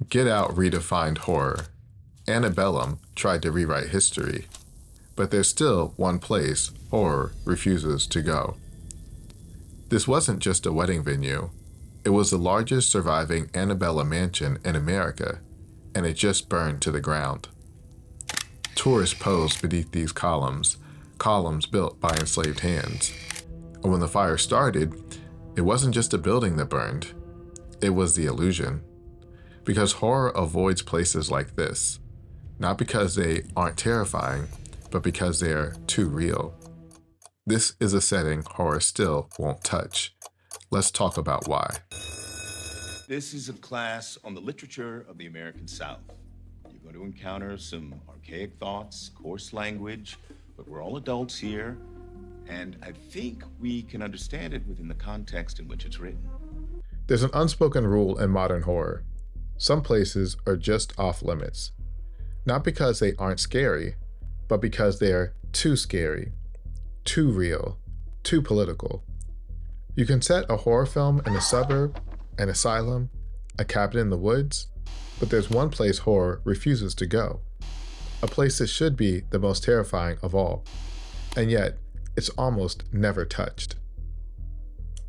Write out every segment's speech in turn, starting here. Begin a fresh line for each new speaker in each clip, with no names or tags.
Get Out redefined horror. Antebellum tried to rewrite history. But there's still one place horror refuses to go. This wasn't just a wedding venue. It was the largest surviving antebellum mansion in America, and it just burned to the ground. Tourists posed beneath these columns built by enslaved hands. And when the fire started, it wasn't just a building that burned. It was the illusion. Because horror avoids places like this, not because they aren't terrifying, but because they are too real. This is a setting horror still won't touch. Let's talk about why.
This is a class on the literature of the American South. You're going to encounter some archaic thoughts, coarse language, but we're all adults here, and I think we can understand it within the context in which it's written.
There's an unspoken rule in modern horror. Some places are just off limits. Not because they aren't scary, but because they're too scary, too real, too political. You can set a horror film in a suburb, an asylum, a cabin in the woods, but there's one place horror refuses to go. A place that should be the most terrifying of all, and yet it's almost never touched.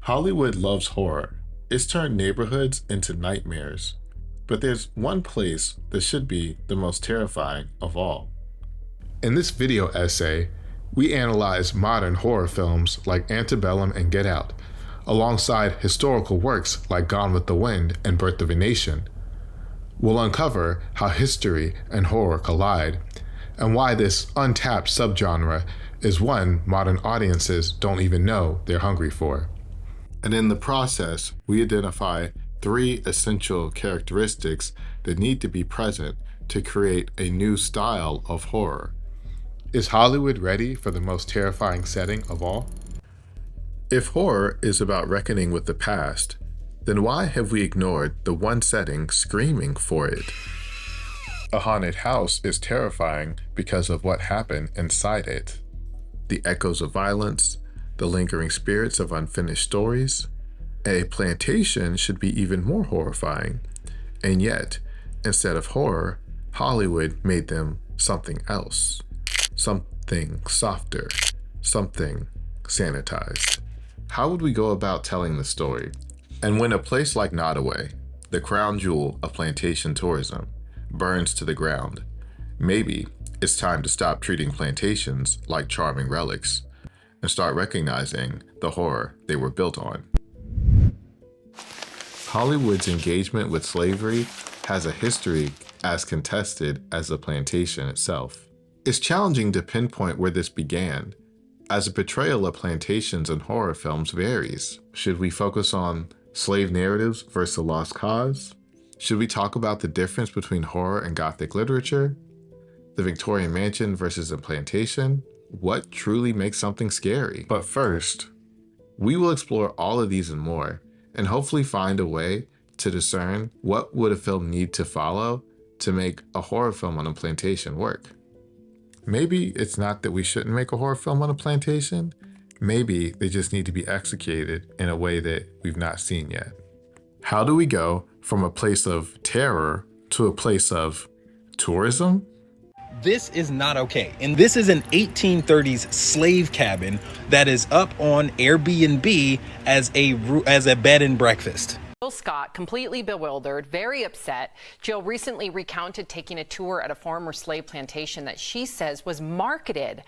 Hollywood loves horror. It's turned neighborhoods into nightmares. But there's one place that should be the most terrifying of all. In this video essay, we analyze modern horror films like Antebellum and Get Out, alongside historical works like Gone with the Wind and Birth of a Nation. We'll uncover how history and horror collide, and why this untapped subgenre is one modern audiences don't even know they're hungry for. And in the process, we identify 3 essential characteristics that need to be present to create a new style of horror. Is Hollywood ready for the most terrifying setting of all? If horror is about reckoning with the past, then why have we ignored the one setting screaming for it? A haunted house is terrifying because of what happened inside it. The echoes of violence, the lingering spirits of unfinished stories. A plantation should be even more horrifying. And yet, instead of horror, Hollywood made them something else. Something softer. Something sanitized. How would we go about telling the story? And when a place like Nottoway, the crown jewel of plantation tourism, burns to the ground, maybe it's time to stop treating plantations like charming relics and start recognizing the horror they were built on. Hollywood's engagement with slavery has a history as contested as the plantation itself. It's challenging to pinpoint where this began, as the portrayal of plantations in horror films varies. Should we focus on slave narratives versus a lost cause? Should we talk about the difference between horror and Gothic literature? The Victorian mansion versus a plantation? What truly makes something scary? But first, we will explore all of these and more, and hopefully find a way to discern what would a film need to follow to make a horror film on a plantation work. Maybe it's not that we shouldn't make a horror film on a plantation. Maybe they just need to be executed in a way that we've not seen yet. How do we go from a place of terror to a place of tourism?
This is not okay. And this is an 1830s slave cabin that is up on Airbnb as a bed and breakfast.
Jill Scott, completely bewildered, very upset. Jill recently recounted taking a tour at a former slave plantation that she says was marketed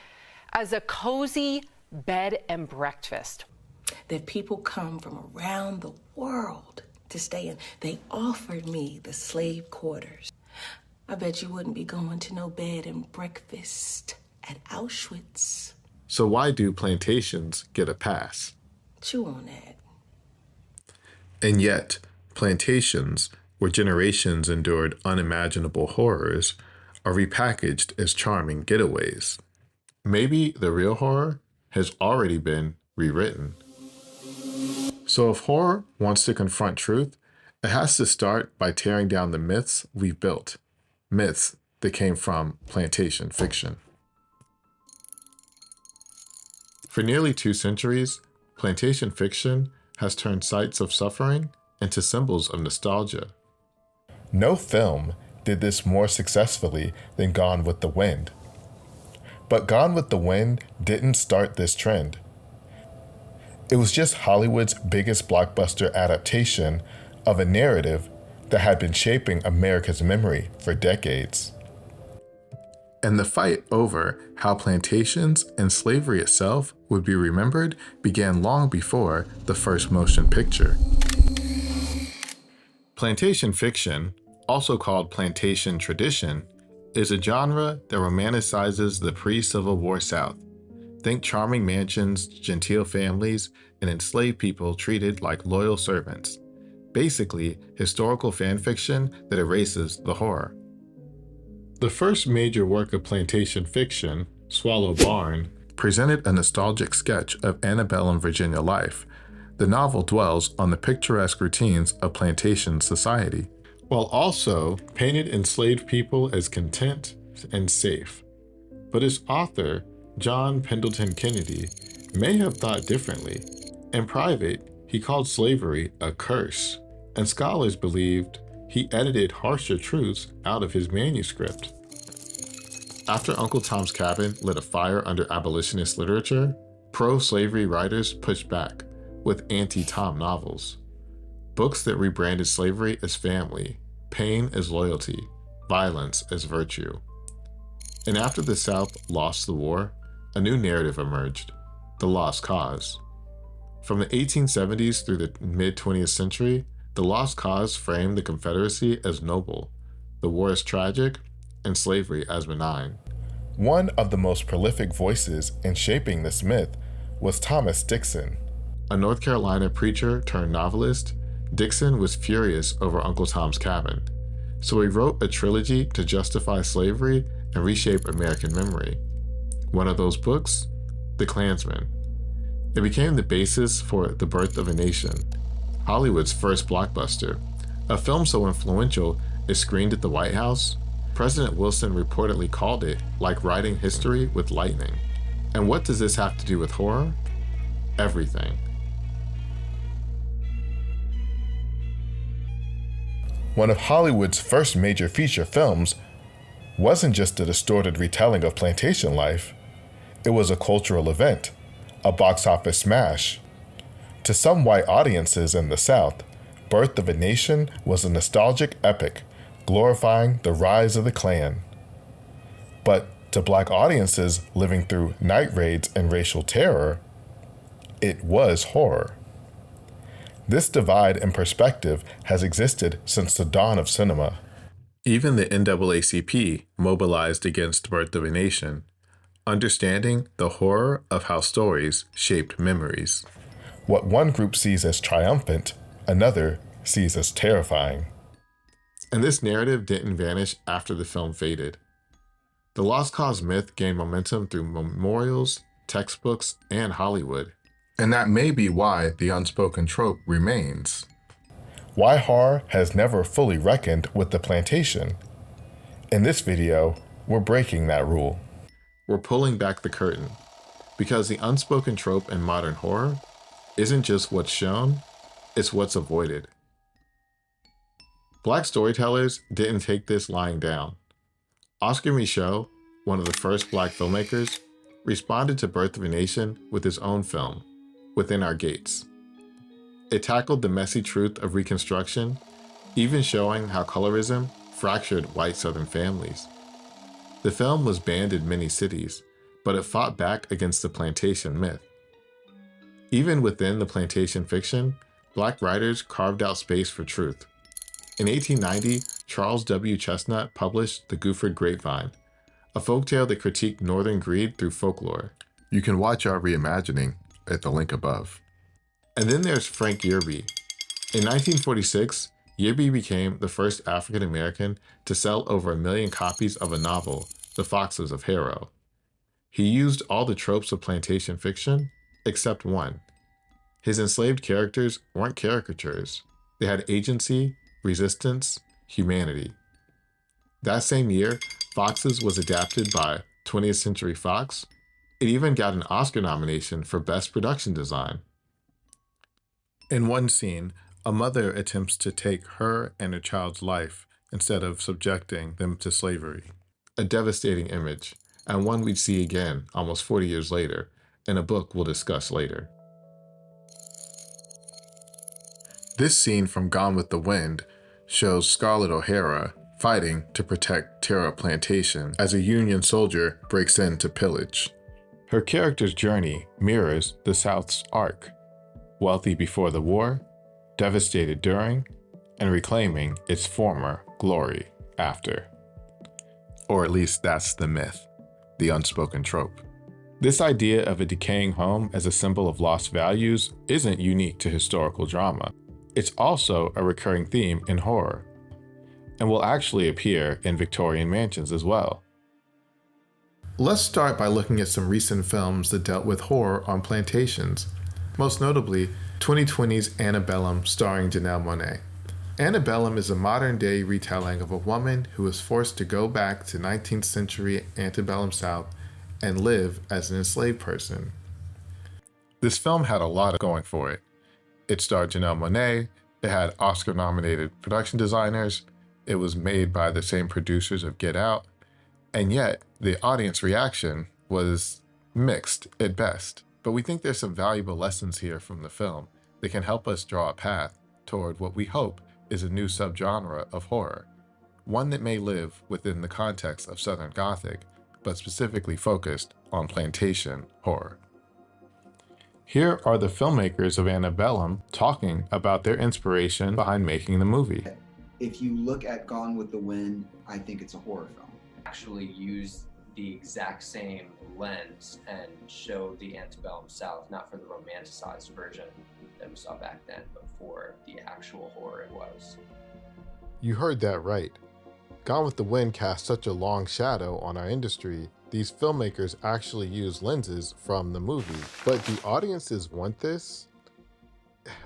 as a cozy bed and breakfast.
That people come from around the world to stay in. They offered me the slave quarters. I bet you wouldn't be going to no bed and breakfast at Auschwitz.
So why do plantations get a pass?
Chew on that.
And yet, plantations, where generations endured unimaginable horrors, are repackaged as charming getaways. Maybe the real horror has already been rewritten. So if horror wants to confront truth, it has to start by tearing down the myths we've built. Myths that came from plantation fiction. For nearly 2 centuries, plantation fiction has turned sites of suffering into symbols of nostalgia. No film did this more successfully than Gone with the Wind. But Gone with the Wind didn't start this trend. It was just Hollywood's biggest blockbuster adaptation of a narrative that had been shaping America's memory for decades. And the fight over how plantations and slavery itself would be remembered began long before the first motion picture. Plantation fiction, also called plantation tradition, is a genre that romanticizes the pre-Civil War South. Think charming mansions, genteel families, and enslaved people treated like loyal servants. Basically, historical fan fiction that erases the horror. The first major work of plantation fiction, Swallow Barn, presented a nostalgic sketch of antebellum Virginia life. The novel dwells on the picturesque routines of plantation society, while also painted enslaved people as content and safe. But its author, John Pendleton Kennedy, may have thought differently. In private, he called slavery a curse, and scholars believed he edited harsher truths out of his manuscript. After Uncle Tom's Cabin lit a fire under abolitionist literature, pro-slavery writers pushed back with anti-Tom novels. Books that rebranded slavery as family, pain as loyalty, violence as virtue. And after the South lost the war, a new narrative emerged, the Lost Cause. From the 1870s through the mid-20th century, the Lost Cause framed the Confederacy as noble, the war as tragic, and slavery as benign. One of the most prolific voices in shaping this myth was Thomas Dixon. A North Carolina preacher turned novelist, Dixon was furious over Uncle Tom's Cabin, so he wrote a trilogy to justify slavery and reshape American memory. One of those books, The Klansman. It became the basis for The Birth of a Nation, Hollywood's first blockbuster, a film so influential it screened at the White House. President Wilson reportedly called it like writing history with lightning. And what does this have to do with horror? Everything. One of Hollywood's first major feature films wasn't just a distorted retelling of plantation life. It was a cultural event, a box office smash. To some white audiences in the South, Birth of a Nation was a nostalgic epic, glorifying the rise of the Klan. But to Black audiences living through night raids and racial terror, it was horror. This divide in perspective has existed since the dawn of cinema. Even the NAACP mobilized against Birth of a Nation, understanding the horror of how stories shaped memories. What one group sees as triumphant, another sees as terrifying. And this narrative didn't vanish after the film faded. The Lost Cause myth gained momentum through memorials, textbooks, and Hollywood. And that may be why the unspoken trope remains. Why horror has never fully reckoned with the plantation. In this video, we're breaking that rule. We're pulling back the curtain, because the unspoken trope in modern horror isn't just what's shown, it's what's avoided. Black storytellers didn't take this lying down. Oscar Micheaux, one of the first Black filmmakers, responded to Birth of a Nation with his own film, Within Our Gates. It tackled the messy truth of Reconstruction, even showing how colorism fractured white Southern families. The film was banned in many cities, but it fought back against the plantation myth. Even within the plantation fiction, Black writers carved out space for truth. In 1890, Charles W. Chestnut published The Gooford Grapevine, a folktale that critiqued Northern greed through folklore. You can watch our reimagining at the link above. And then there's Frank Yerby. In 1946, Yerby became the first African American to sell over 1 million copies of a novel, The Foxes of Harrow. He used all the tropes of plantation fiction, except one. His enslaved characters weren't caricatures. They had agency, resistance, humanity. That same year, Foxes was adapted by 20th Century Fox. It even got an Oscar nomination for Best Production Design. In one scene, a mother attempts to take her and her child's life instead of subjecting them to slavery. A devastating image, and one we'd see again almost 40 years later in a book we'll discuss later. This scene from Gone with the Wind shows Scarlett O'Hara fighting to protect Terra Plantation as a Union soldier breaks in to pillage. Her character's journey mirrors the South's arc: wealthy before the war, devastated during, and reclaiming its former glory after. Or at least that's the myth, the unspoken trope. This idea of a decaying home as a symbol of lost values isn't unique to historical drama. It's also a recurring theme in horror, and will actually appear in Victorian mansions as well. Let's start by looking at some recent films that dealt with horror on plantations, most notably 2020's Antebellum starring Janelle Monáe. Antebellum is a modern-day retelling of a woman who was forced to go back to 19th century antebellum South and live as an enslaved person. This film had a lot going for it. It starred Janelle Monáe, it had Oscar-nominated production designers, it was made by the same producers of Get Out, and yet the audience reaction was mixed at best. But we think there's some valuable lessons here from the film that can help us draw a path toward what we hope is a new subgenre of horror, one that may live within the context of Southern Gothic, but specifically focused on plantation horror. Here are the filmmakers of Antebellum talking about their inspiration behind making the movie.
If you look at Gone with the Wind, I think it's a horror film.
Actually use the exact same lens and show the antebellum South, not for the romanticized version that we saw back then, but for the actual horror it was.
You heard that right. Gone with the Wind cast such a long shadow on our industry, these filmmakers actually use lenses from the movie. But do audiences want this?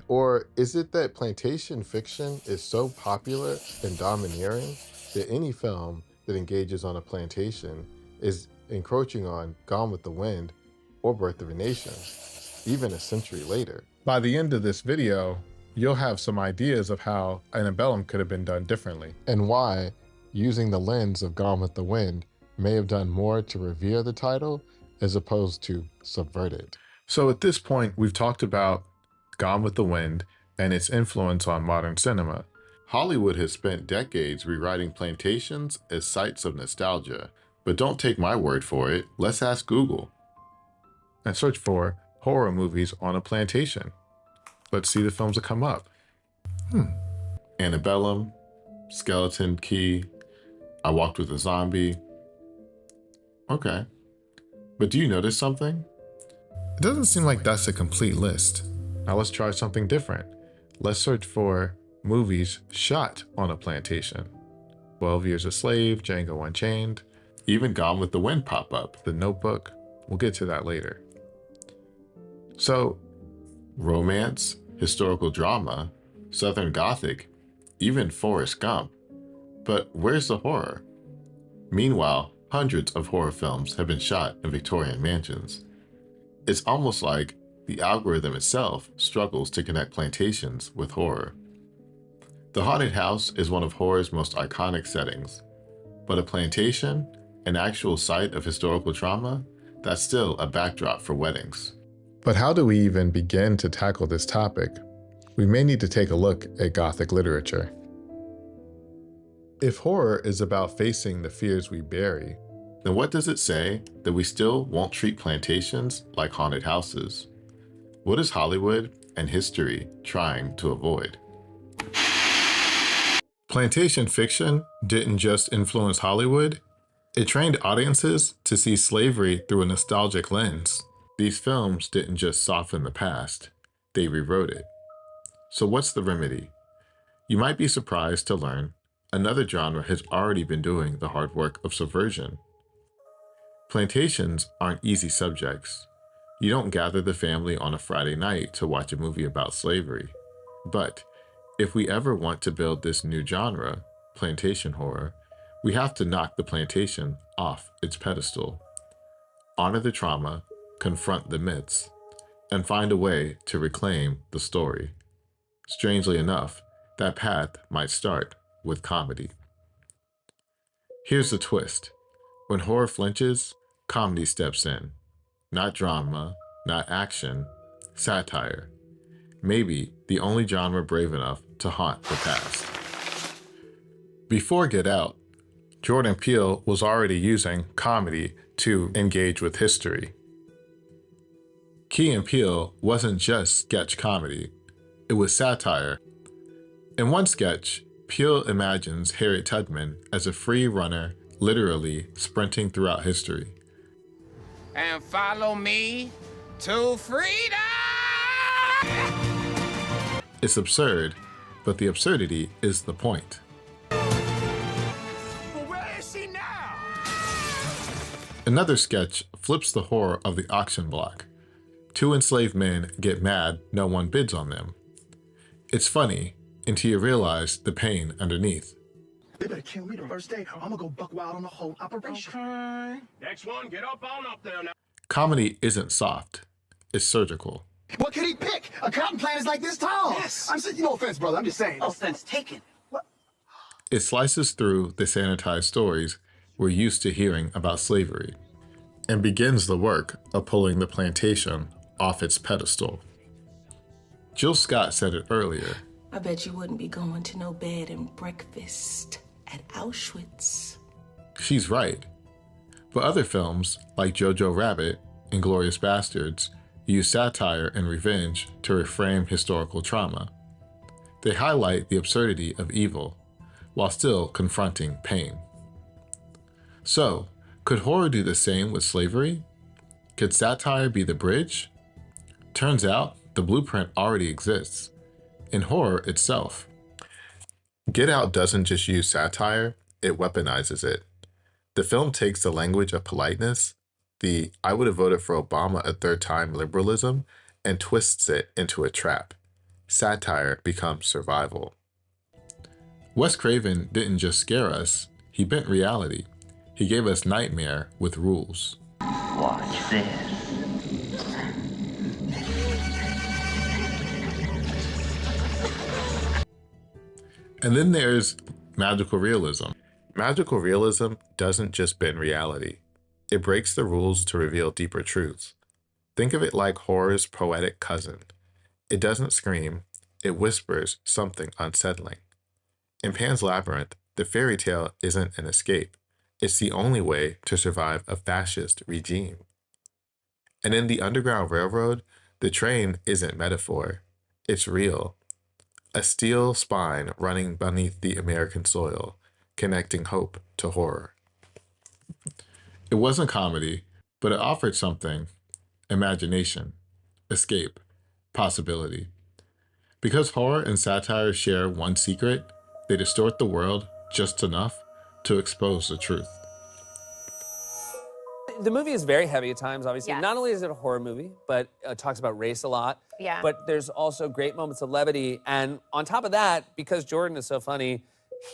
Or is it that plantation fiction is so popular and domineering that any film that engages on a plantation is encroaching on Gone with the Wind or Birth of a Nation, even a century later? By the end of this video, you'll have some ideas of how Antebellum could have been done differently, and why using the lens of Gone with the Wind may have done more to revere the title as opposed to subvert it. So at this point, we've talked about Gone with the Wind and its influence on modern cinema. Hollywood has spent decades rewriting plantations as sites of nostalgia, but don't take my word for it. Let's ask Google and search for horror movies on a plantation. Let's see the films that come up. Antebellum, Skeleton Key, I Walked with a Zombie. Okay, but do you notice something? It doesn't seem like that's a complete list. Now let's try something different. Let's search for movies shot on a plantation. 12 Years a Slave, Django Unchained, even Gone with the Wind pop up, The Notebook. We'll get to that later. So, romance, historical drama, Southern Gothic, even Forrest Gump. But where's the horror? Meanwhile, hundreds of horror films have been shot in Victorian mansions. It's almost like the algorithm itself struggles to connect plantations with horror. The haunted house is one of horror's most iconic settings, but a plantation, an actual site of historical trauma, that's still a backdrop for weddings. But how do we even begin to tackle this topic? We may need to take a look at Gothic literature. If horror is about facing the fears we bury, then what does it say that we still won't treat plantations like haunted houses? What is Hollywood and history trying to avoid? Plantation fiction didn't just influence Hollywood, it trained audiences to see slavery through a nostalgic lens. These films didn't just soften the past, they rewrote it. So what's the remedy? You might be surprised to learn another genre has already been doing the hard work of subversion. Plantations aren't easy subjects. You don't gather the family on a Friday night to watch a movie about slavery. But if we ever want to build this new genre, plantation horror, we have to knock the plantation off its pedestal, honor the trauma, confront the myths, and find a way to reclaim the story. Strangely enough, that path might start with comedy. Here's the twist. When horror flinches, comedy steps in. Not drama, not action, satire. Maybe the only genre brave enough to haunt the past. Before Get Out, Jordan Peele was already using comedy to engage with history. Key and Peele wasn't just sketch comedy, it was satire. In one sketch, Peele imagines Harriet Tubman as a free runner, literally sprinting throughout history.
And follow me to freedom!
It's absurd, but the absurdity is the point.
But where is she now?
Another sketch flips the horror of the auction block. Two enslaved men get mad no one bids on them. It's funny until you realize the pain underneath.
They better kill me the first day, or I'm gonna go buck wild on the whole operation.
Okay. Next one, get up there now.
Comedy isn't soft, it's surgical.
What could he pick? A cotton plant is like this tall. Yes. I'm saying, no offense, brother. I'm just saying.
Offense taken.
What?
It slices through the sanitized stories we're used to hearing about slavery and begins the work of pulling the plantation off its pedestal. Jill Scott said it earlier.
I bet you wouldn't be going to no bed and breakfast at Auschwitz.
She's right. But other films, like Jojo Rabbit and Glorious Bastards, use satire and revenge to reframe historical trauma. They highlight the absurdity of evil while still confronting pain. So, could horror do the same with slavery? Could satire be the bridge? Turns out the blueprint already exists in horror itself. Get Out doesn't just use satire, it weaponizes it. The film takes the language of politeness, the I would have voted for Obama a third time liberalism, and twists it into a trap. Satire becomes survival. Wes Craven didn't just scare us, he bent reality. He gave us nightmare with rules.
Watch this.
And then there's magical realism. Magical realism doesn't just bend reality. It breaks the rules to reveal deeper truths. Think of it like horror's poetic cousin. It doesn't scream, it whispers something unsettling. In Pan's Labyrinth, the fairy tale isn't an escape. It's the only way to survive a fascist regime. And in the Underground Railroad, the train isn't metaphor. It's real. A steel spine running beneath the American soil, connecting hope to horror. It wasn't comedy, but it offered something: imagination, escape, possibility. Because horror and satire share one secret, they distort the world just enough to expose the truth.
The movie is very heavy at times, obviously.
Yes.
Not only is it a horror movie, but it talks about race a lot.
Yeah.
But there's also great moments of levity. And on top of that, because Jordan is so funny,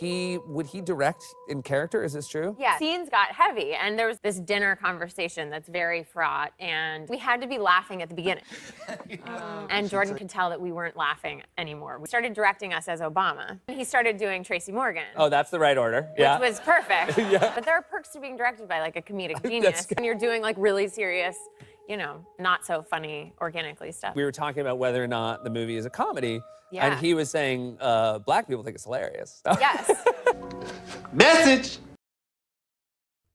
would he direct in character? Is this true?
Yeah, scenes got heavy, and there was this dinner conversation that's very fraught, and we had to be laughing at the beginning. And Jordan could tell that we weren't laughing anymore. We started directing us as Obama. He started doing Tracy Morgan.
Oh, that's the right order. Yeah.
Which was perfect.
Yeah.
But there are perks to being directed by like a comedic genius. When you're doing like really serious, you know, not so funny, organically stuff.
We were talking about whether or not the movie is a comedy.
Yeah.
And he was saying black people think it's hilarious.
Yes.
Message!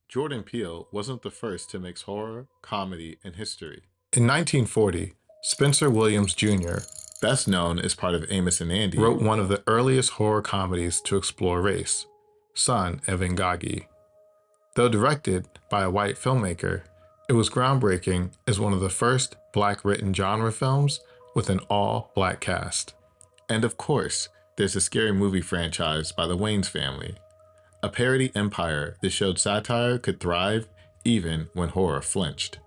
Jordan Peele wasn't the first to mix horror, comedy, and history. In 1940, Spencer Williams Jr., best known as part of Amos and Andy, wrote one of the earliest horror comedies to explore race, Son of Ngagi. Though directed by a white filmmaker, it was groundbreaking as one of the first black-written genre films with an all-black cast. And of course, there's a scary movie franchise by the Wayans family, a parody empire that showed satire could thrive even when horror flinched.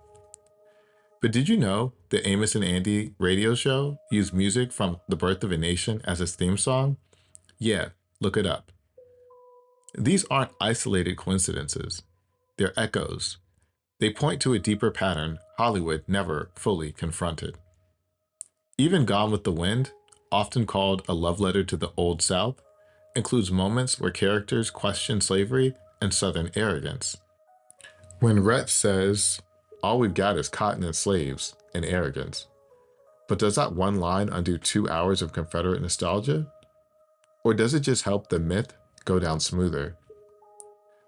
But did you know the Amos and Andy radio show used music from The Birth of a Nation as its theme song? Yeah, look it up. These aren't isolated coincidences. They're echoes. They point to a deeper pattern Hollywood never fully confronted. Even Gone with the Wind, often called a love letter to the Old South, includes moments where characters question slavery and Southern arrogance. When Rhett says, all we've got is cotton and slaves and arrogance. But does that one line undo 2 hours of Confederate nostalgia? Or does it just help the myth go down smoother?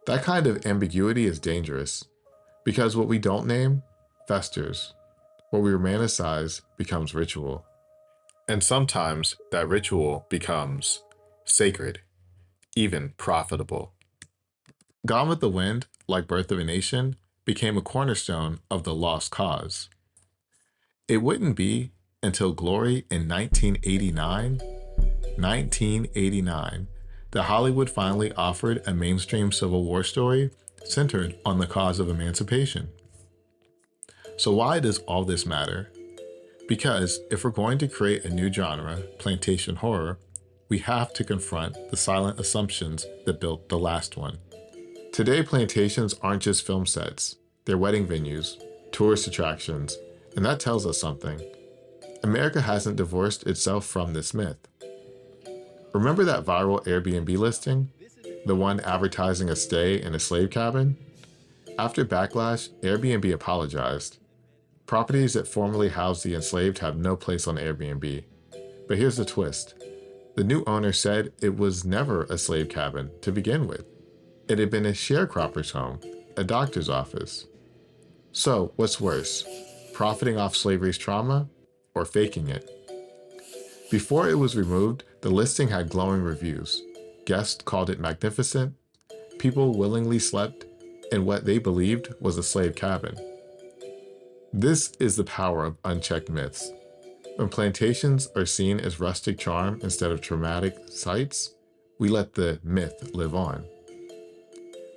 That kind of ambiguity is dangerous, because what we don't name festers. What we romanticize becomes ritual. And sometimes that ritual becomes sacred, even profitable. Gone with the Wind, like Birth of a Nation, became a cornerstone of the lost cause. It wouldn't be until Glory in 1989, that Hollywood finally offered a mainstream Civil War story centered on the cause of emancipation. So why does all this matter? Because if we're going to create a new genre, plantation horror, we have to confront the silent assumptions that built the last one. Today, plantations aren't just film sets. They're wedding venues, tourist attractions, and that tells us something. America hasn't divorced itself from this myth. Remember that viral Airbnb listing? The one advertising a stay in a slave cabin? After backlash, Airbnb apologized. Properties that formerly housed the enslaved have no place on Airbnb. But here's the twist. The new owner said it was never a slave cabin to begin with. It had been a sharecropper's home, a doctor's office. So, what's worse, profiting off slavery's trauma or faking it? Before it was removed, the listing had glowing reviews. Guests called it magnificent. People willingly slept in what they believed was a slave cabin. This is the power of unchecked myths. When plantations are seen as rustic charm instead of traumatic sites, we let the myth live on.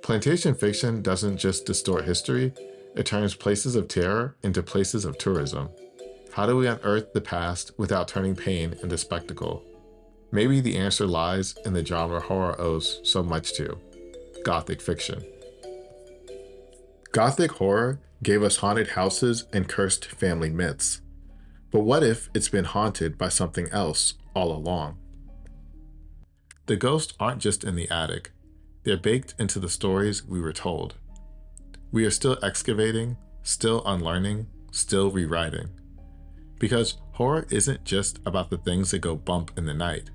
Plantation fiction doesn't just distort history, it turns places of terror into places of tourism. How do we unearth the past without turning pain into spectacle? Maybe the answer lies in the genre horror owes so much to: Gothic fiction. Gothic horror gave us haunted houses and cursed family myths. But what if it's been haunted by something else all along? The ghosts aren't just in the attic. They're baked into the stories we were told. We are still excavating, still unlearning, still rewriting. Because horror isn't just about the things that go bump in the night.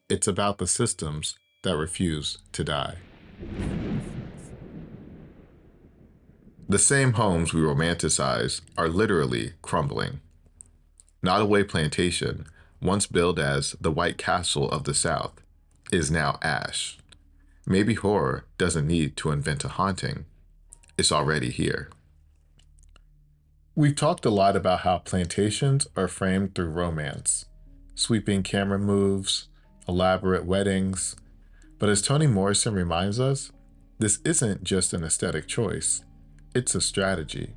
It's about the systems that refuse to die. The same homes we romanticize are literally crumbling. Nottoway Plantation, once billed as the White Castle of the South, is now ash. Maybe horror doesn't need to invent a haunting. It's already here. We've talked a lot about how plantations are framed through romance, sweeping camera moves, elaborate weddings. But as Toni Morrison reminds us, this isn't just an aesthetic choice, it's a strategy.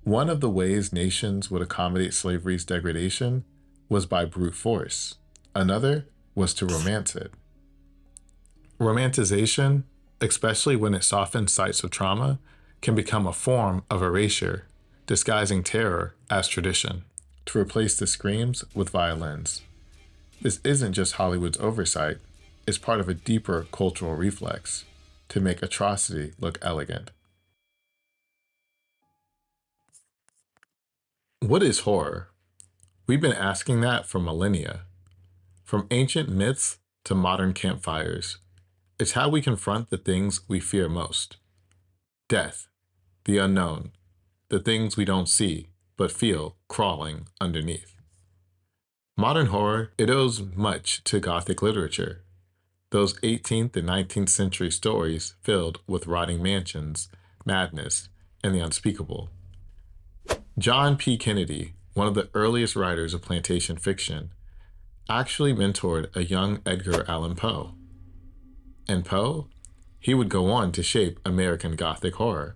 One of the ways nations would accommodate slavery's degradation was by brute force. Another was to romance it. Romanticization, especially when it softens sites of trauma, can become a form of erasure, disguising terror as tradition, to replace the screams with violins. This isn't just Hollywood's oversight, it's part of a deeper cultural reflex, to make atrocity look elegant. What is horror? We've been asking that for millennia. From ancient myths to modern campfires, it's how we confront the things we fear most. Death, the unknown, the things we don't see but feel crawling underneath. Modern horror, it owes much to Gothic literature. Those 18th and 19th century stories filled with rotting mansions, madness, and the unspeakable. John P. Kennedy, one of the earliest writers of plantation fiction, actually mentored a young Edgar Allan Poe. And Poe, he would go on to shape American Gothic horror.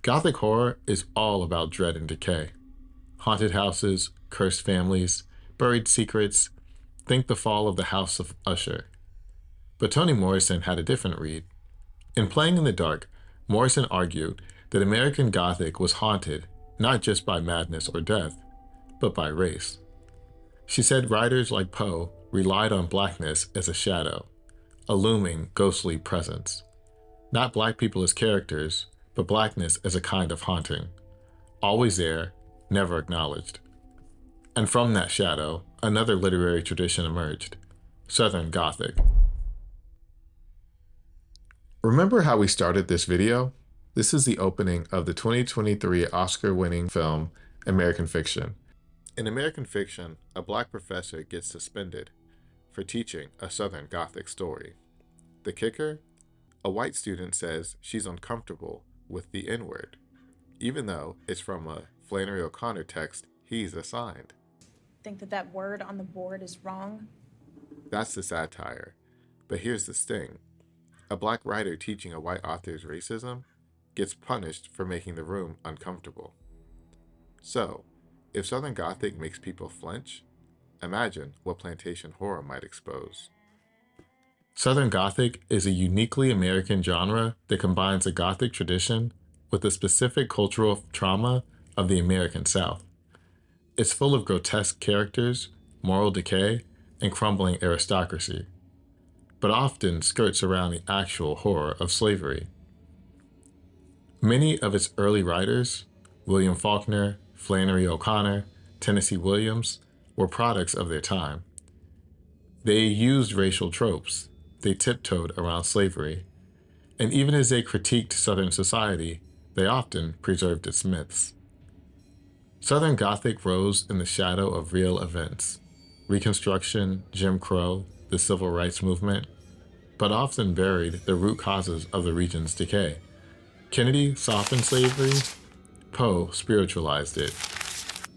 Gothic horror is all about dread and decay. Haunted houses, cursed families, buried secrets. Think the fall of the House of Usher. But Toni Morrison had a different read. In Playing in the Dark, Morrison argued that American Gothic was haunted not just by madness or death, but by race. She said writers like Poe relied on blackness as a shadow, a looming, ghostly presence. Not black people as characters, but blackness as a kind of haunting. Always there, never acknowledged. And from that shadow, another literary tradition emerged, Southern Gothic. Remember how we started this video? This is the opening of the 2023 Oscar-winning film, American Fiction. In American Fiction, a black professor gets suspended for teaching a Southern Gothic story. The kicker? A white student says she's uncomfortable with the N-word, even though it's from a Flannery O'Connor text he's assigned.
Think that word on the board is wrong?
That's the satire. But here's the sting. A black writer teaching a white author's racism gets punished for making the room uncomfortable. So, if Southern Gothic makes people flinch, imagine what plantation horror might expose. Southern Gothic is a uniquely American genre that combines a Gothic tradition with the specific cultural trauma of the American South. It's full of grotesque characters, moral decay, and crumbling aristocracy, but often skirts around the actual horror of slavery. Many of its early writers, William Faulkner, Flannery O'Connor, Tennessee Williams, were products of their time. They used racial tropes, they tiptoed around slavery, and even as they critiqued Southern society, they often preserved its myths. Southern Gothic rose in the shadow of real events, Reconstruction, Jim Crow, the Civil Rights Movement, but often buried the root causes of the region's decay. Kennedy softened slavery, Poe spiritualized it.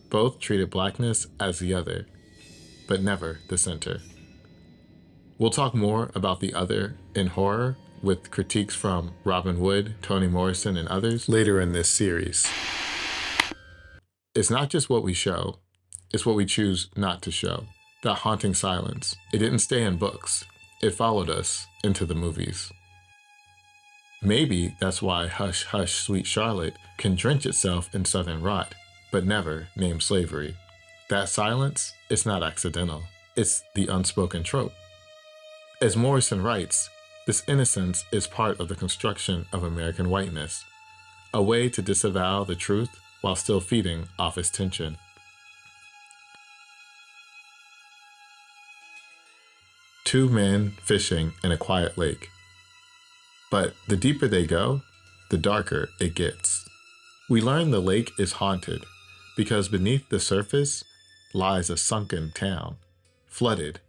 Both treated blackness as the other, but never the center. We'll talk more about the other in horror with critiques from Robin Wood, Toni Morrison, and others later in this series. It's not just what we show, it's what we choose not to show. That haunting silence, it didn't stay in books, it followed us into the movies. Maybe that's why Hush Hush Sweet Charlotte can drench itself in Southern rot, but never name slavery. That silence, it's not accidental, it's the unspoken trope. As Morrison writes, this innocence is part of the construction of American whiteness, a way to disavow the truth while still feeding off its tension. Two men fishing in a quiet lake. But the deeper they go, the darker it gets. We learn the lake is haunted because beneath the surface lies a sunken town, flooded,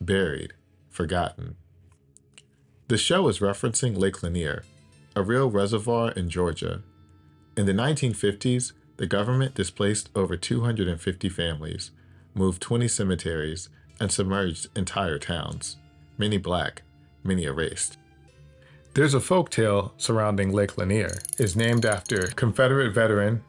buried, forgotten. The show is referencing Lake Lanier, a real reservoir in Georgia. In the 1950s, the government displaced over 250 families, moved 20 cemeteries, and submerged entire towns, many black, many erased. There's a folktale surrounding Lake Lanier. It's named after Confederate veteran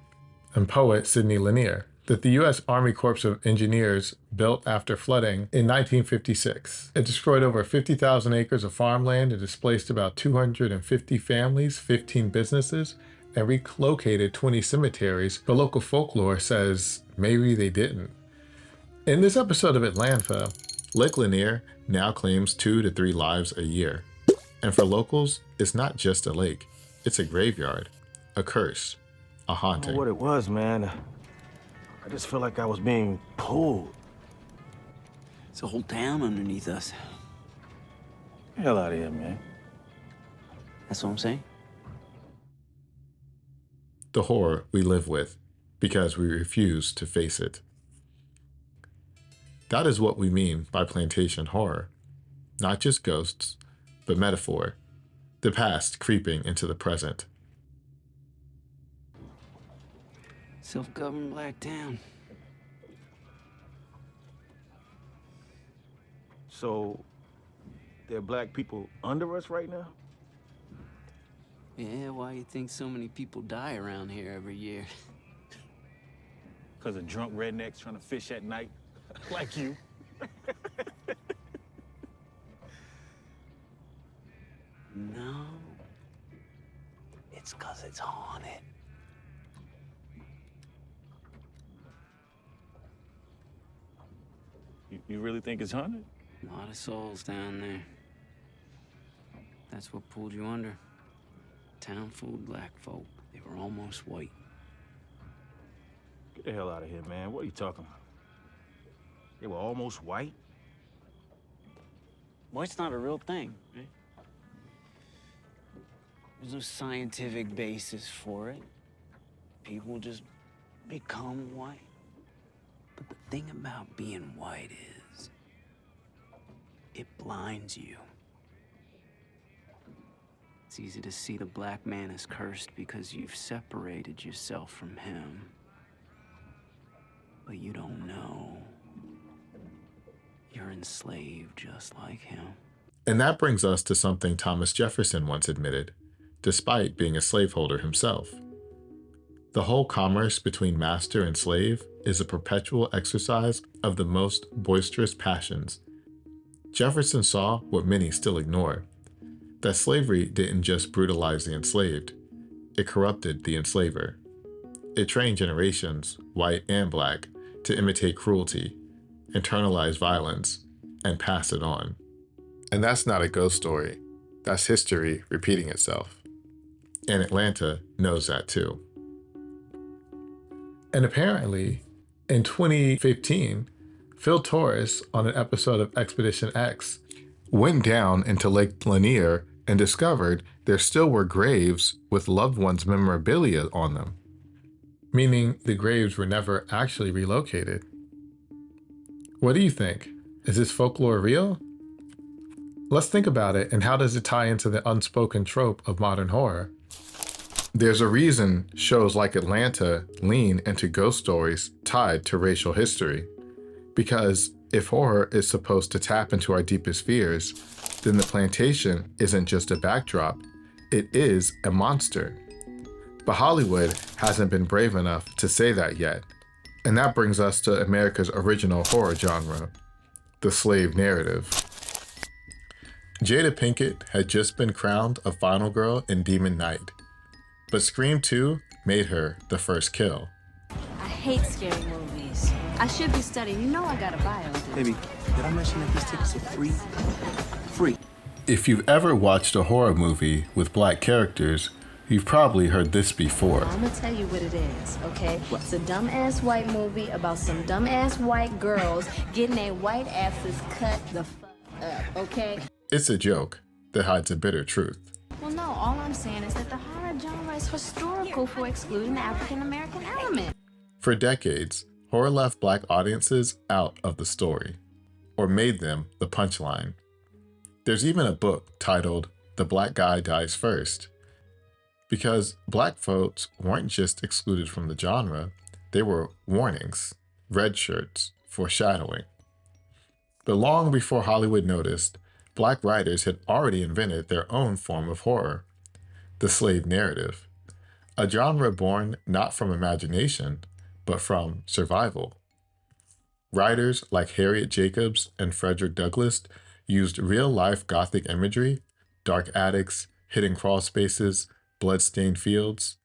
and poet Sidney Lanier, that the U.S. Army Corps of Engineers built after flooding in 1956. It destroyed over 50,000 acres of farmland and displaced about 250 families, 15 businesses, and relocated 20 cemeteries, but local folklore says maybe they didn't. In this episode of Atlanta, Lake Lanier now claims 2 to 3 lives a year. And for locals, it's not just a lake, it's a graveyard, a curse, a haunting.
I don't know what it was, man. I just feel like I was being pulled.
It's a whole town underneath us.
Get the hell out of here, man.
That's what I'm saying.
The horror we live with because we refuse to face it. That is what we mean by plantation horror. Not just ghosts, but metaphor. The past creeping into the present.
Self-governed black town.
So, there are black people under us right now?
Yeah, why you think so many people die around here every year?
Because of drunk rednecks trying to fish at night, like you.
No. It's because it's haunted.
You really think it's haunted?
A lot of souls down there. That's what pulled you under. Town full of black folk. They were almost white.
Get the hell out of here, man. What are you talking about? They were almost white?
White's not a real thing, right? There's no scientific basis for it. People just become white. But the thing about being white is, it blinds you. It's easy to see the black man as cursed because you've separated yourself from him. But you don't know. You're enslaved just like him.
And that brings us to something Thomas Jefferson once admitted, despite being a slaveholder himself. The whole commerce between master and slave is a perpetual exercise of the most boisterous passions. Jefferson saw what many still ignore, that slavery didn't just brutalize the enslaved, it corrupted the enslaver. It trained generations, white and black, to imitate cruelty, internalize violence, and pass it on. And that's not a ghost story. That's history repeating itself. And Atlanta knows that too. And apparently, in 2015, Phil Torres, on an episode of Expedition X, went down into Lake Lanier and discovered there still were graves with loved ones' memorabilia on them, meaning the graves were never actually relocated. What do you think? Is this folklore real? Let's think about it, and how does it tie into the unspoken trope of modern horror? There's a reason shows like Atlanta lean into ghost stories tied to racial history. Because if horror is supposed to tap into our deepest fears, then the Plantation isn't just a backdrop, it is a monster. But Hollywood hasn't been brave enough to say that yet. And that brings us to America's original horror genre, the slave narrative. Jada Pinkett had just been crowned a final girl in Demon Knight, but Scream 2 made her the first kill.
I hate scary movies. I should be studying. You know I got a bio.
Baby, did I mention that these tickets are free? Free.
If you've ever watched a horror movie with black characters, you've probably heard this before.
I'm gonna tell you what it is, okay? It's a dumbass white movie about some dumbass white girls getting their white asses cut the fuck up, okay?
It's a joke that hides a bitter truth.
Well, no, all I'm saying is that the horror genre is historical for excluding the African-American element.
For decades, horror left black audiences out of the story, or made them the punchline. There's even a book titled The Black Guy Dies First, because black folks weren't just excluded from the genre, they were warnings, red shirts, foreshadowing. But long before Hollywood noticed, black writers had already invented their own form of horror, the slave narrative, a genre born not from imagination, but from survival. Writers like Harriet Jacobs and Frederick Douglass used real-life Gothic imagery, dark attics, hidden crawl spaces, blood-stained fields.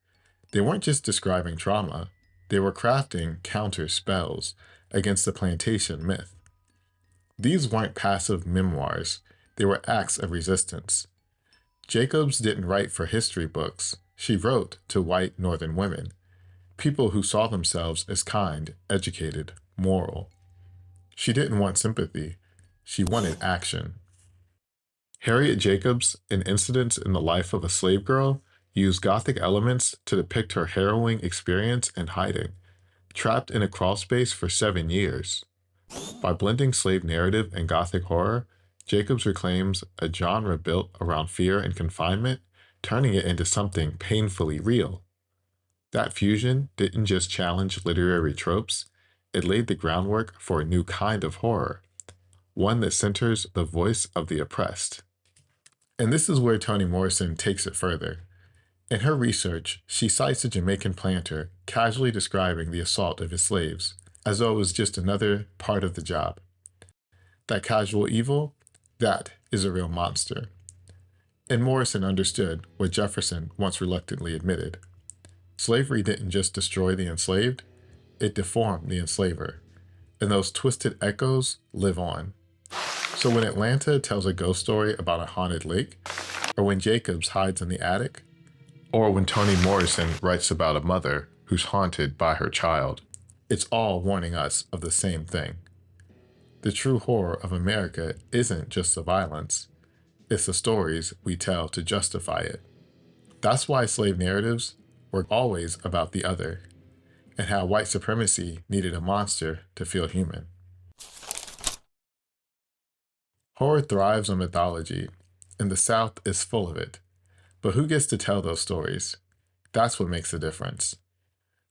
They weren't just describing trauma, they were crafting counter spells against the plantation myth. These weren't passive memoirs, they were acts of resistance. Jacobs didn't write for history books, she wrote to white Northern women, people who saw themselves as kind, educated, moral. She didn't want sympathy, she wanted action. Harriet Jacobs, in Incidents in the Life of a Slave Girl, used Gothic elements to depict her harrowing experience in hiding, trapped in a crawlspace for 7 years. By blending slave narrative and Gothic horror, Jacobs reclaims a genre built around fear and confinement, turning it into something painfully real. That fusion didn't just challenge literary tropes, it laid the groundwork for a new kind of horror, one that centers the voice of the oppressed. And this is where Toni Morrison takes it further. In her research, she cites a Jamaican planter casually describing the assault of his slaves, as though it was just another part of the job. That casual evil, that is a real monster. And Morrison understood what Jefferson once reluctantly admitted. Slavery didn't just destroy the enslaved, it deformed the enslaver. And those twisted echoes live on. So when Atlanta tells a ghost story about a haunted lake, or when Jacobs hides in the attic, or when Toni Morrison writes about a mother who's haunted by her child. It's all warning us of the same thing. The true horror of America isn't just the violence, it's the stories we tell to justify it. That's why slave narratives were always about the other, and how white supremacy needed a monster to feel human. Horror thrives on mythology, and the South is full of it. But who gets to tell those stories? That's what makes a difference.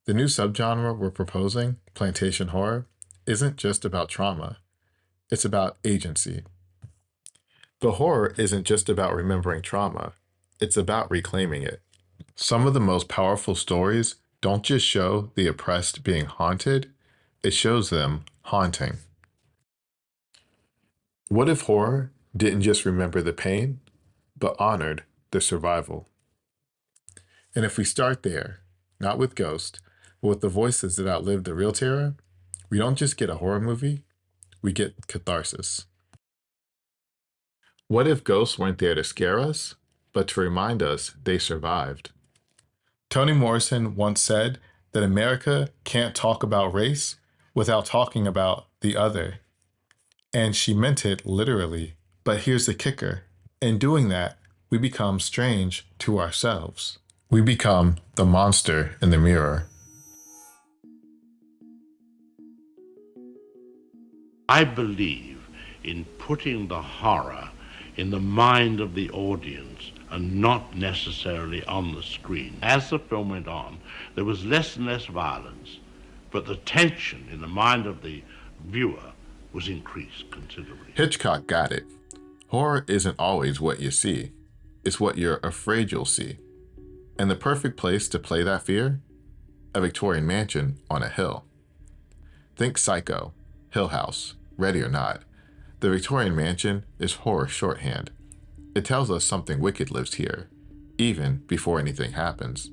The new subgenre we're proposing, plantation horror, isn't just about trauma. It's about agency. The horror isn't just about remembering trauma. It's about reclaiming it. Some of the most powerful stories don't just show the oppressed being haunted, it shows them haunting. What if horror didn't just remember the pain, but honored the survival? And if we start there, not with ghosts, but with the voices that outlived the real terror, we don't just get a horror movie, we get catharsis. What if ghosts weren't there to scare us, but to remind us they survived? Toni Morrison once said that America can't talk about race without talking about the other. And she meant it literally. But here's the kicker. In doing that, we become strange to ourselves. We become the monster in the mirror.
I believe in putting the horror in the mind of the audience and not necessarily on the screen. As the film went on, there was less and less violence, but the tension in the mind of the viewer was increased considerably.
Hitchcock got it. Horror isn't always what you see. It's what you're afraid you'll see. And the perfect place to play that fear? A Victorian mansion on a hill. Think Psycho, Hill House, Ready or Not. The Victorian mansion is horror shorthand. It tells us something wicked lives here, even before anything happens.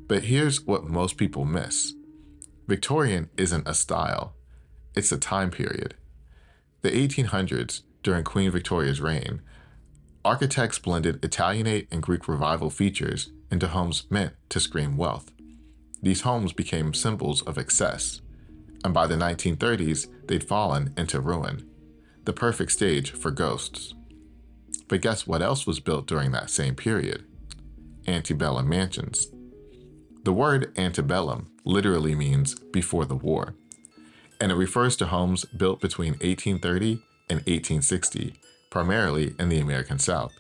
But here's what most people miss. Victorian isn't a style, it's a time period. The 1800s, during Queen Victoria's reign, architects blended Italianate and Greek revival features into homes meant to scream wealth. These homes became symbols of excess, and by the 1930s, they'd fallen into ruin, the perfect stage for ghosts. But guess what else was built during that same period? Antebellum mansions. The word antebellum literally means before the war, and it refers to homes built between 1830 and 1860, primarily in the American South.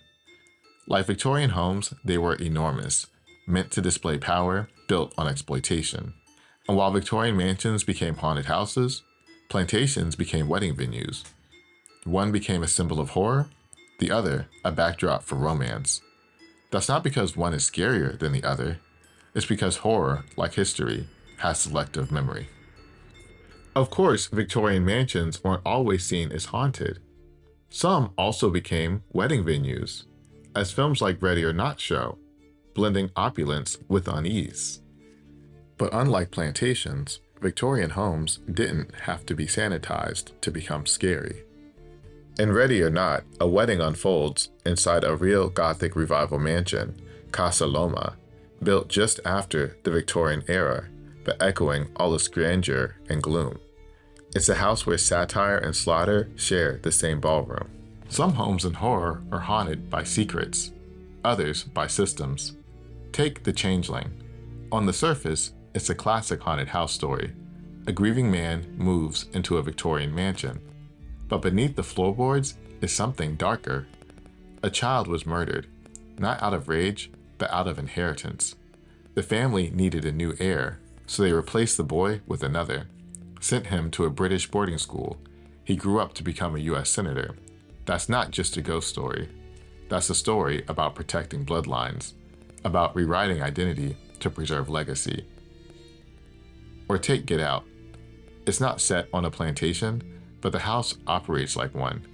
Like Victorian homes, they were enormous, meant to display power, built on exploitation. And while Victorian mansions became haunted houses, plantations became wedding venues. One became a symbol of horror, the other a backdrop for romance. That's not because one is scarier than the other. It's because horror, like history, has selective memory. Of course, Victorian mansions weren't always seen as haunted. Some also became wedding venues, as films like Ready or Not show, blending opulence with unease. But unlike plantations, Victorian homes didn't have to be sanitized to become scary. In Ready or Not, a wedding unfolds inside a real Gothic revival mansion, Casa Loma, built just after the Victorian era, but echoing all its grandeur and gloom. It's a house where satire and slaughter share the same ballroom. Some homes in horror are haunted by secrets, others by systems. Take The Changeling. On the surface, it's a classic haunted house story. A grieving man moves into a Victorian mansion. But beneath the floorboards is something darker. A child was murdered, not out of rage, but out of inheritance. The family needed a new heir, so they replaced the boy with another, sent him to a British boarding school. He grew up to become a US senator. That's not just a ghost story. That's a story about protecting bloodlines, about rewriting identity to preserve legacy. Or take Get Out. It's not set on a plantation, but the house operates like one.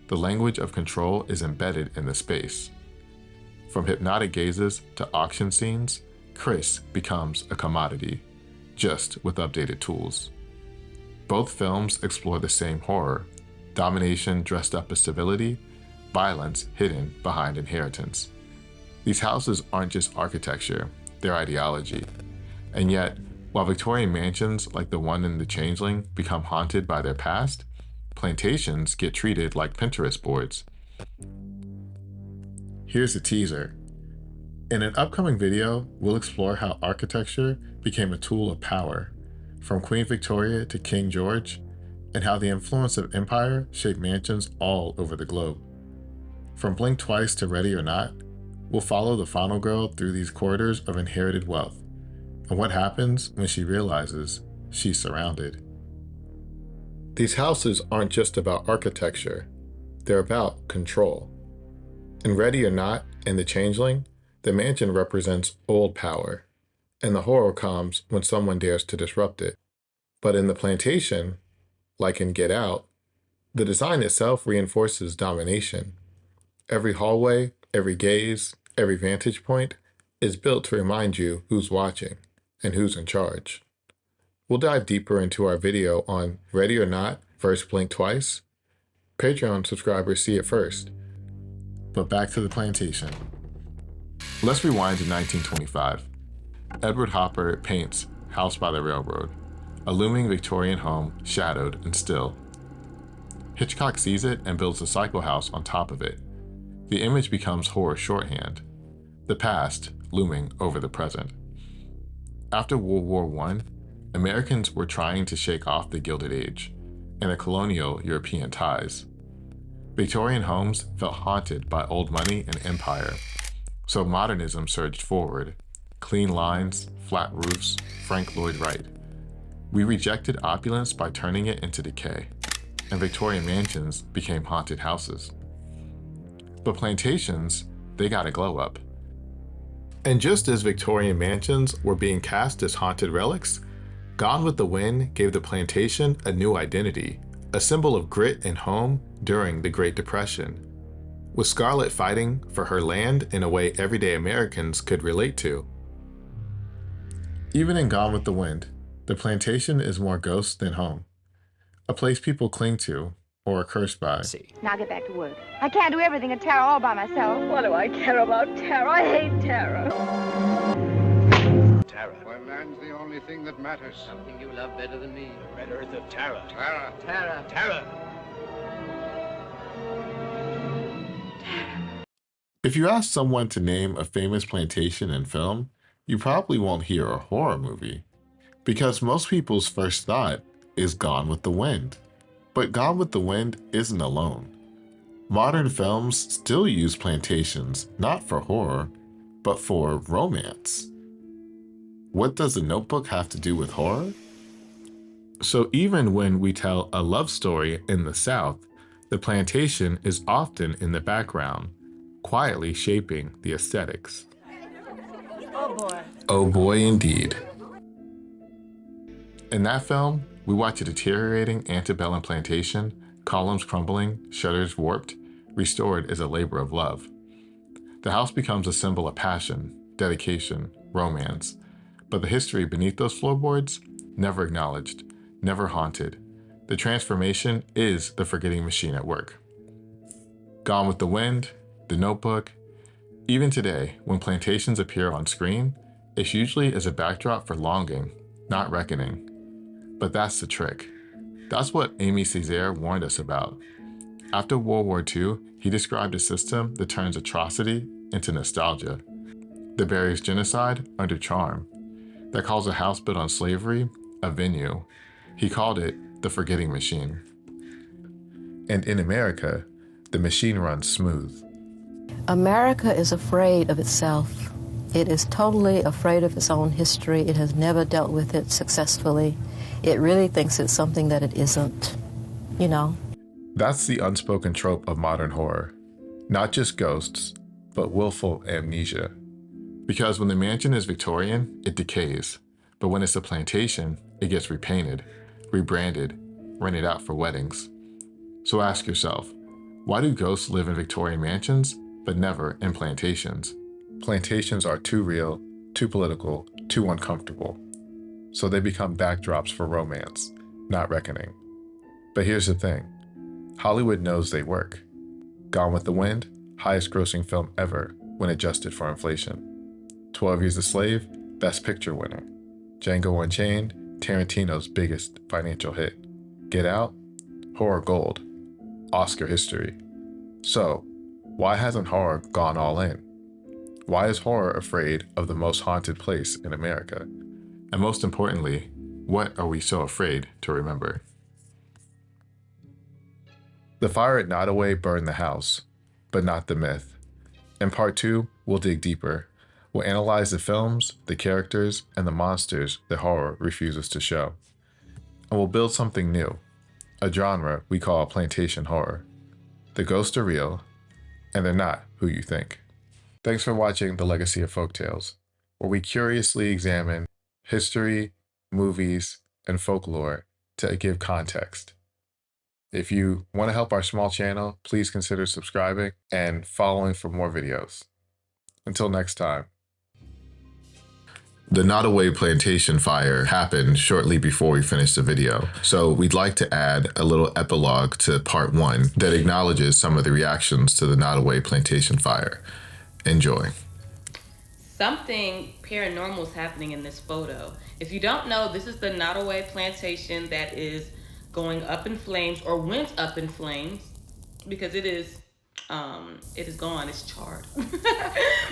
The language of control is embedded in the space. From hypnotic gazes to auction scenes, Chris becomes a commodity, just with updated tools. Both films explore the same horror, domination dressed up as civility, violence hidden behind inheritance. These houses aren't just architecture, they're ideology. And yet, while Victorian mansions like the one in The Changeling become haunted by their past, plantations get treated like Pinterest boards. Here's a teaser. In an upcoming video, we'll explore how architecture became a tool of power, from Queen Victoria to King George, and how the influence of empire shaped mansions all over the globe. From Blink Twice to Ready or Not, we'll follow the final girl through these corridors of inherited wealth, and what happens when she realizes she's surrounded. These houses aren't just about architecture, they're about control. In Ready or Not and The Changeling, the mansion represents old power, and the horror comes when someone dares to disrupt it. But in The Plantation, like in Get Out, the design itself reinforces domination. Every hallway, every gaze, every vantage point is built to remind you who's watching and who's in charge. We'll dive deeper into our video on Ready or Not versus Blink Twice. Patreon subscribers see it first. But back to The Plantation. Let's rewind to 1925. Edward Hopper paints House by the Railroad, a looming Victorian home shadowed and still. Hitchcock sees it and builds a cycle house on top of it. The image becomes horror shorthand, the past looming over the present. After World War I, Americans were trying to shake off the Gilded Age and the colonial European ties. Victorian homes felt haunted by old money and empire, so modernism surged forward. Clean lines, flat roofs, Frank Lloyd Wright. We rejected opulence by turning it into decay, and Victorian mansions became haunted houses. But plantations, they got a glow up. And just as Victorian mansions were being cast as haunted relics, Gone with the Wind gave the plantation a new identity, a symbol of grit and home during the Great Depression, with Scarlett fighting for her land in a way everyday Americans could relate to. Even in Gone with the Wind, the plantation is more ghost than home, a place people cling to or are cursed by.
Now get back to work. I can't do everything in terror all by myself. What do I care about terror? I hate terror.
Terror.
Well, land's the only thing that matters.
Something you love better than me. The red earth of terror. Terror. Terror. Terror.
If you ask someone to name a famous plantation in film, you probably won't hear a horror movie, because most people's first thought is Gone with the Wind. But Gone with the Wind isn't alone. Modern films still use plantations not for horror, but for romance. What does The Notebook have to do with horror? So even when we tell a love story in the South, the plantation is often in the background, quietly shaping the aesthetics.
Oh boy.
Oh boy, indeed. In that film, we watch a deteriorating antebellum plantation, columns crumbling, shutters warped, restored as a labor of love. The house becomes a symbol of passion, dedication, romance, but the history beneath those floorboards, never acknowledged, never haunted. The transformation is the forgetting machine at work. Gone with the Wind, The Notebook. Even today, when plantations appear on screen, it's usually as a backdrop for longing, not reckoning. But that's the trick. That's what Aimé Césaire warned us about. After World War II, he described a system that turns atrocity into nostalgia, that buries genocide under charm, that calls a house built on slavery a venue. He called it the forgetting machine. And in America, the machine runs smooth.
America is afraid of itself. It is totally afraid of its own history. It has never dealt with it successfully. It really thinks it's something that it isn't, you know.
That's the unspoken trope of modern horror. Not just ghosts, but willful amnesia. Because when the mansion is Victorian, it decays. But when it's a plantation, it gets repainted, rebranded, rented out for weddings. So ask yourself, why do ghosts live in Victorian mansions, but never in plantations? Plantations are too real, too political, too uncomfortable. So they become backdrops for romance, not reckoning. But here's the thing. Hollywood knows they work. Gone with the Wind, highest grossing film ever when adjusted for inflation. 12 Years a Slave, Best Picture winner. Django Unchained, Tarantino's biggest financial hit. Get Out, horror gold, Oscar history. So, why hasn't horror gone all in? Why is horror afraid of the most haunted place in America? And most importantly, what are we so afraid to remember? The fire at Nottoway burned the house, but not the myth. In part 2, we'll dig deeper. We'll analyze the films, the characters, and the monsters that horror refuses to show. And we'll build something new, a genre we call plantation horror. The ghosts are real, and they're not who you think. Thanks for watching The Legacy of Folktales, where we curiously examine history, movies, and folklore to give context. If you want to help our small channel, please consider subscribing and following for more videos. Until next time. The Nottoway Plantation fire happened shortly before we finished the video, so we'd like to add a little epilogue to part 1 that acknowledges some of the reactions to the Nottoway Plantation fire. Enjoy.
Something paranormal is happening in this photo. If you don't know, this is the Nottoway Plantation that is going up in flames, or went up in flames, because it is gone, it's charred.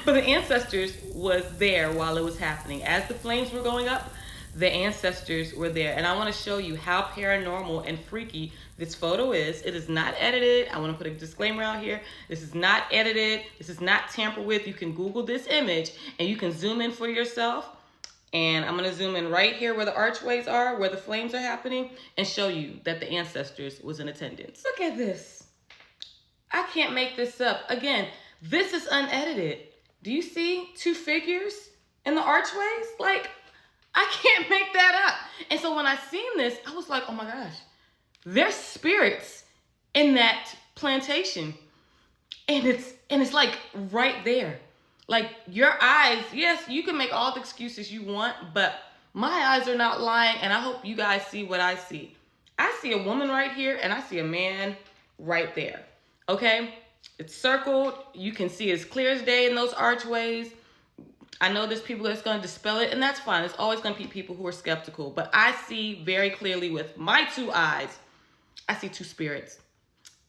But the ancestors was there while it was happening. As the flames were going up, the ancestors were there. And I want to show you how paranormal and freaky this photo is. It is not edited. I want to put a disclaimer out here. This is not edited. This is not tampered with. You can Google this image and you can zoom in for yourself. And I'm going to zoom in right here where the archways are, where the flames are happening, and show you that the ancestors was in attendance. Look at this. I can't make this up. Again, this is unedited. Do you see 2 figures in the archways? Like, I can't make that up. And so when I seen this, I was like, oh my gosh, there's spirits in that plantation. And it's like right there. Like your eyes, yes, you can make all the excuses you want, but my eyes are not lying, and I hope you guys see what I see. I see a woman right here, and I see a man right there, okay? It's circled. You can see as clear as day in those archways. I know there's people that's going to dispel it, and that's fine. There's always going to be people who are skeptical, but I see very clearly with my 2 eyes, I see 2 spirits.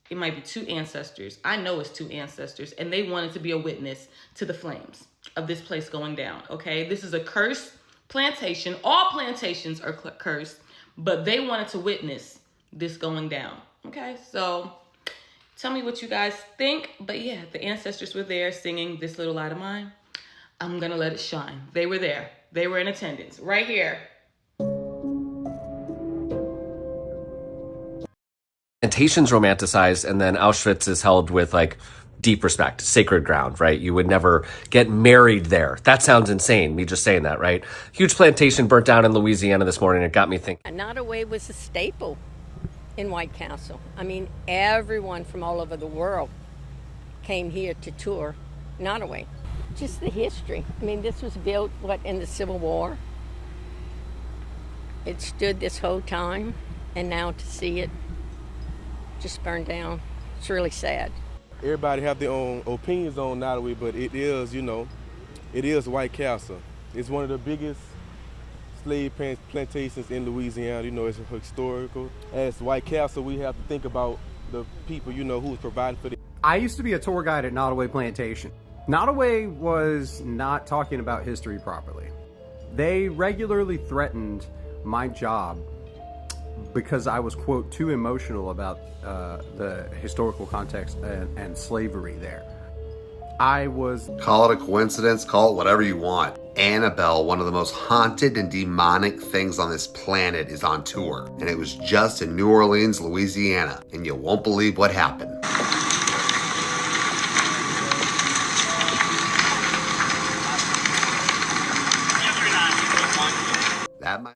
It might be 2 ancestors. I know it's 2 ancestors, and they wanted to be a witness to the flames of this place going down, okay? This is a cursed plantation. All plantations are cursed, but they wanted to witness this going down, okay? So tell me what you guys think. But yeah, the ancestors were there singing This Little Light of Mine. I'm gonna let it shine. They were there. They were in attendance right here.
Plantations romanticized, and then Auschwitz is held with like deep respect, sacred ground, right? You would never get married there. That sounds insane, me just saying that, right? Huge plantation burnt down in Louisiana this morning. It got me thinking.
Nottoway was a staple in White Castle. I mean, everyone from all over the world came here to tour Nottoway. Just the history. I mean, this was built, in the Civil War. It stood this whole time, and now to see it just burned down, it's really sad.
Everybody have their own opinions on Nottoway, but it is, it is White Castle. It's one of the biggest slave plantations in Louisiana. It's historical. As White Castle, we have to think about the people, who was providing for the...
I used to be a tour guide at Nottoway Plantation. Nottoway was not talking about history properly. They regularly threatened my job because I was, quote, too emotional about the historical context and slavery there. I was...
Call it a coincidence, call it whatever you want. Annabelle, one of the most haunted and demonic things on this planet, is on tour. And it was just in New Orleans, Louisiana. And you won't believe what happened. That might...